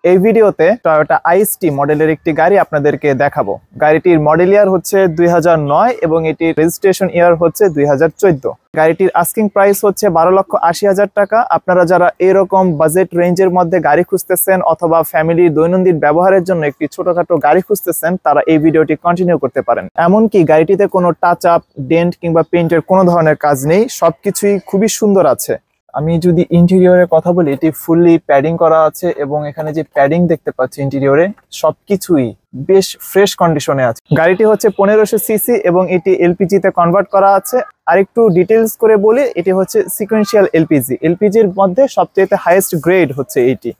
এই ভিডিওতে Toyota IST মডেলের একটি গাড়ি আপনাদেরকে দেখাবো। গাড়িটির মডেল ইয়ার হচ্ছে 2009 এবং এটির রেজিস্ট্রেশন ইয়ার হচ্ছে 2014। গাড়িটির আস্কিং প্রাইস হচ্ছে 12,80,000 টাকা। আপনারা যারা এরকম বাজেট রেঞ্জের মধ্যে গাড়ি খুঁজতেছেন অথবা ফ্যামিলির দৈনন্দিন ব্যবহারের জন্য একটি ছোটখাটো গাড়ি খুঁজতেছেন, তারা এই ভিডিওটি কন্টিনিউ করতে পারেন। এমনকি গাড়িটিতে কোনো টাচ আপ, ডেন্ট কিংবা পেইন্টের কোনো ধরনের কাজ নেই, সবকিছুই খুবই সুন্দর আছে। আমি যদি ইন্টেরিয়রের কথা বলি, এটি ফুললি প্যাডিং করা আছে এবং এখানে যে প্যাডিং দেখতে পাচ্ছি ইন্টেরিয়রে, সবকিছুই বেশ ফ্রেশ কন্ডিশনে আছে। গাড়িটি হচ্ছে 1500 সিসি এবং এটি এলপিজি তে কনভার্ট করা আছে। আর একটু ডিটেলস করে বলি, এটি হচ্ছে সিকোয়েন্সিয়াল এলপিজি। এলপিজির মধ্যে সবচেয়ে হাইয়েস্ট গ্রেড হচ্ছে এটি।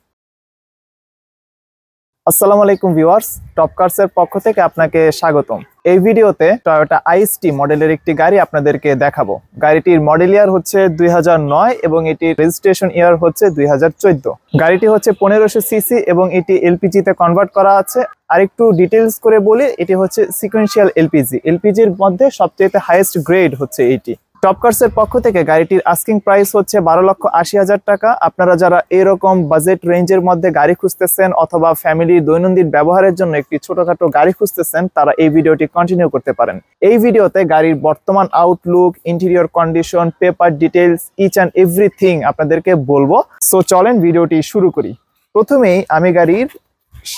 আসসালামু আলাইকুম ভিউয়ার্স, টপ কার্সের পক্ষ থেকে আপনাকে স্বাগতম। এই ভিডিওতে টয়োটা আইএসটি মডেলের একটি গাড়ি আপনাদেরকে দেখাবো। গাড়িটির মডেল ইয়ার হচ্ছে 2009 এবং এটির রেজিস্ট্রেশন ইয়ার হচ্ছে 2014। গাড়িটি হচ্ছে 1500 সিসি এবং এটি এলপিজি তে কনভার্ট করা আছে। আর একটু ডিটেলস করে বলি, এটি হচ্ছে সিকোয়েন্সিয়াল এলপিজি। এলপিজির মধ্যে সবচেয়ে হাইয়েস্ট গ্রেড হচ্ছে এটি। টপ কার্সের পক্ষ থেকে গাড়িটির আস্কিং প্রাইস হচ্ছে 12,80,000 টাকা। আপনারা যারা এরকম বাজেট রেঞ্জের মধ্যে গাড়ি খুঁজতেছেন অথবা ফ্যামিলির দৈনন্দিন ব্যবহারের জন্য একটি ছোটখাটো গাড়ি খুঁজতেছেন, তারা এই ভিডিওটি কন্টিনিউ করতে পারেন। এই ভিডিওতে গাড়ির বর্তমান outlook, interior condition, paper details, each and everything আপনাদেরকে বলবো। সো চলেন ভিডিওটি শুরু করি। প্রথমেই আমি গাড়ির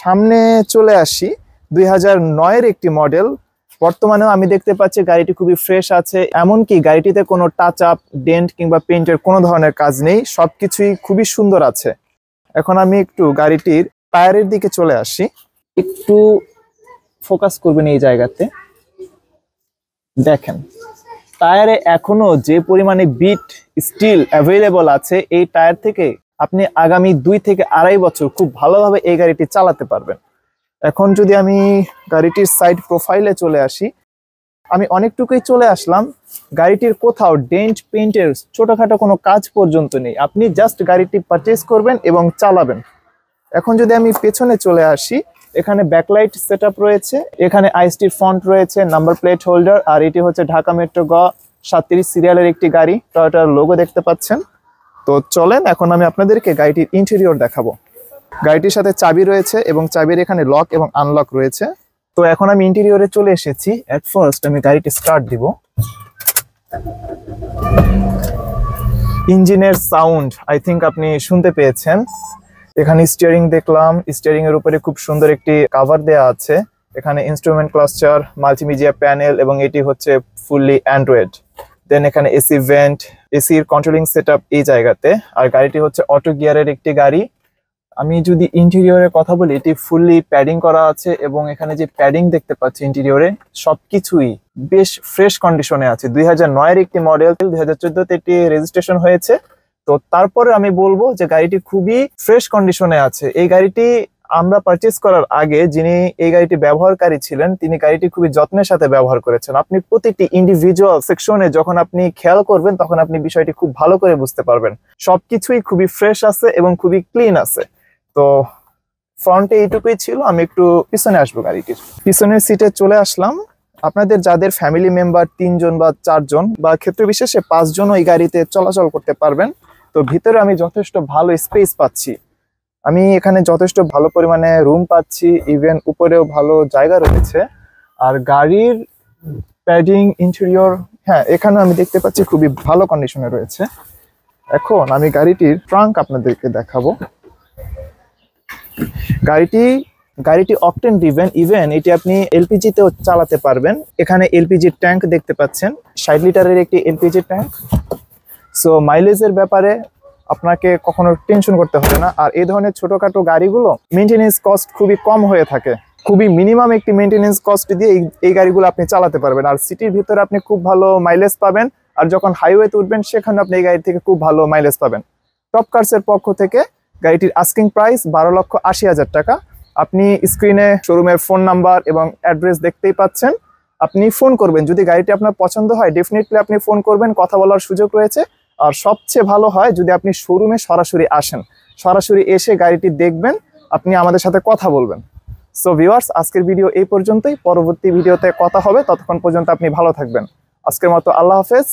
সামনে চলে আসি। 2009 এর একটি মডেল। বর্তমানেও আমি দেখতে পাচ্ছি গাড়িটি খুবই ফ্রেশ আছে। এমনকি গাড়িটিতে কোনো টাচ আপ, ডেন্ট কিংবা পেইন্টের কোনো ধরনের কাজ নেই, সবকিছুই খুবই সুন্দর আছে। এখন আমি একটু গাড়িটির টায়ারের দিকে চলে আসি। একটু ফোকাস করবেন এই জায়গাতে। দেখেন, টায়ারে এখনো যে পরিমাণে বিট স্টিল অ্যাভেলেবল আছে, এই টায়ার থেকে আপনি আগামী 2 থেকে 2.5 বছর খুব ভালোভাবে এই গাড়িটি চালাতে পারবেন। এখন যদি আমি গাড়িটির সাইড প্রোফাইলে চলে আসি, আমি অনেকটুকুই চলে আসলাম। গাড়িটির কোথাও ডেন্ট, পেইন্টের ছোটখাটো কোনো কাজ পর্যন্ত নেই। আপনি জাস্ট গাড়িটি পারচেজ করবেন এবং চালাবেন। এখন যদি আমি পেছনে চলে আসি, এখানে ব্যাকলাইট সেটআপ রয়েছে, এখানে আইএসটির ফন্ট রয়েছে, নাম্বার প্লেট হোল্ডার। আর এটি হচ্ছে ঢাকা মেট্রো গ 37 সিরিয়ালের একটি গাড়ি। টয়োটার লোগো দেখতে পাচ্ছেন। তো চলেন এখন আমি আপনাদেরকে গাড়িটির ইন্টেরিয়র দেখাবো। গাড়িটির সাথে চাবি রয়েছে এবং চাবির এখানে লক এবং আনলক রয়েছে। তো এখন আমি ইন্টেরিয়রে চলে এসেছি। এট ফার্স্ট আমি গাড়িটি স্টার্ট দিব। ইঞ্জিনের সাউন্ড আই থিঙ্ক আপনি শুনতে পেয়েছেন। এখানে স্টিয়ারিং দেখলাম, স্টিয়ারিং এর উপরে খুব সুন্দর একটি কভার দেয়া আছে। এখানে ইনস্ট্রুমেন্ট ক্লাস্টার, মাল্টিমিডিয়া প্যানেল এবং এটি হচ্ছে ফুললি অ্যান্ড্রয়েড। দেন এখানে এসি ভেন্ট, এসির কন্ট্রোলিং সেটআপ এই জায়গাতে। আর গাড়িটি হচ্ছে অটো গিয়ারের একটি গাড়ি। আমি যদি ইন্টেরিয়রের কথা বলি, এটি ফুললি প্যাডিং করা আছে এবং এখানে যে প্যাডিং দেখতে পাচ্ছি ইন্টেরিয়রে, সবকিছুই বেশ ফ্রেশ কন্ডিশনে আছে। 2009 এর একটি মডেল, 2014 তে এটি রেজিস্ট্রেশন হয়েছে। তো তারপরে আমি বলবো যে গাড়িটি খুবই ফ্রেশ কন্ডিশনে আছে। এই গাড়িটি আমরা পারচেজ করার আগে যিনি এই গাড়িটি ব্যবহারকারী ছিলেন, তিনি গাড়িটি খুবই যত্নের সাথে ব্যবহার করেছেন। আপনি প্রতিটি ইন্ডিভিজুয়াল সেকশনে যখন আপনি খেয়াল করবেন, তখন আপনি বিষয়টি খুব ভালো করে বুঝতে পারবেন। সবকিছুই খুবই ফ্রেশ আছে এবং খুবই ক্লিন আছে। তো ফ্রন্টে এইটুকুই ছিল। আমি একটু পিছনে আসবো। গাড়িটির পিছনের সিটে চলে আসলাম। আপনাদের যাদের ফ্যামিলি মেম্বার 3 জন বা 4 জন বা ক্ষেত্র বিশেষে 5 জনও এই গাড়িতে চলাচল করতে পারবেন। তো ভিতরে আমি যথেষ্ট ভালো স্পেস পাচ্ছি। আমি এখানে যথেষ্ট ভালো পরিমাণে রুম পাচ্ছি, ইভেন উপরেও ভালো জায়গা রয়েছে। আর গাড়ির প্যাডিং, ইন্টেরিয়র, হ্যাঁ এখানে আমি দেখতে পাচ্ছি খুবই ভালো কন্ডিশনে রয়েছে। এখন আমি গাড়িটির ট্রাঙ্ক আপনাদেরকে দেখাবো। গাড়িটি অকটেন ড্রিভেন, ইভেন এটি আপনি এলপিজি তেও চালাতে পারবেন। এখানে এলপিজি ট্যাঙ্ক দেখতে পাচ্ছেন, 60 লিটারের একটি এলপিজি ট্যাঙ্ক। সো মাইলেজের ব্যাপারে আপনাকে কখনো টেনশন করতে হবে না। আর এই ধরনের ছোটখাটো গাড়িগুলো মেনটেনেন্স কস্ট খুবই কম হয়ে থাকে। খুবই মিনিমাম একটি মেনটেনেন্স কস্ট দিয়ে এই গাড়িগুলো আপনি চালাতে পারবেন। আর সিটির ভিতরে আপনি খুব ভালো মাইলেজ পাবেন। আর যখন হাইওয়েতে উঠবেন, সেখানে আপনি এই গাড়ি থেকে খুব ভালো মাইলেজ পাবেন। টপ কার্সের পক্ষ থেকে গাড়িটির আস্কিং প্রাইস 12,80,000 টাকা। আপনি স্ক্রিনে শোরুমের ফোন নাম্বার এবং অ্যাড্রেস দেখতেই পাচ্ছেন। আপনি ফোন করবেন, যদি গাড়িটি আপনার পছন্দ হয় ডেফিনেটলি আপনি ফোন করবেন, কথা বলার সুযোগ রয়েছে। আর সবচেয়ে ভালো হয় যদি আপনি শোরুমে সরাসরি আসেন, সরাসরি এসে গাড়িটি দেখবেন, আপনি আমাদের সাথে কথা বলবেন। সো ভিউয়ার্স, আজকের ভিডিও এই পর্যন্তই। পরবর্তী ভিডিওতে কথা হবে, ততক্ষণ পর্যন্ত আপনি ভালো থাকবেন। আজকের মতো আল্লাহ হাফেজ।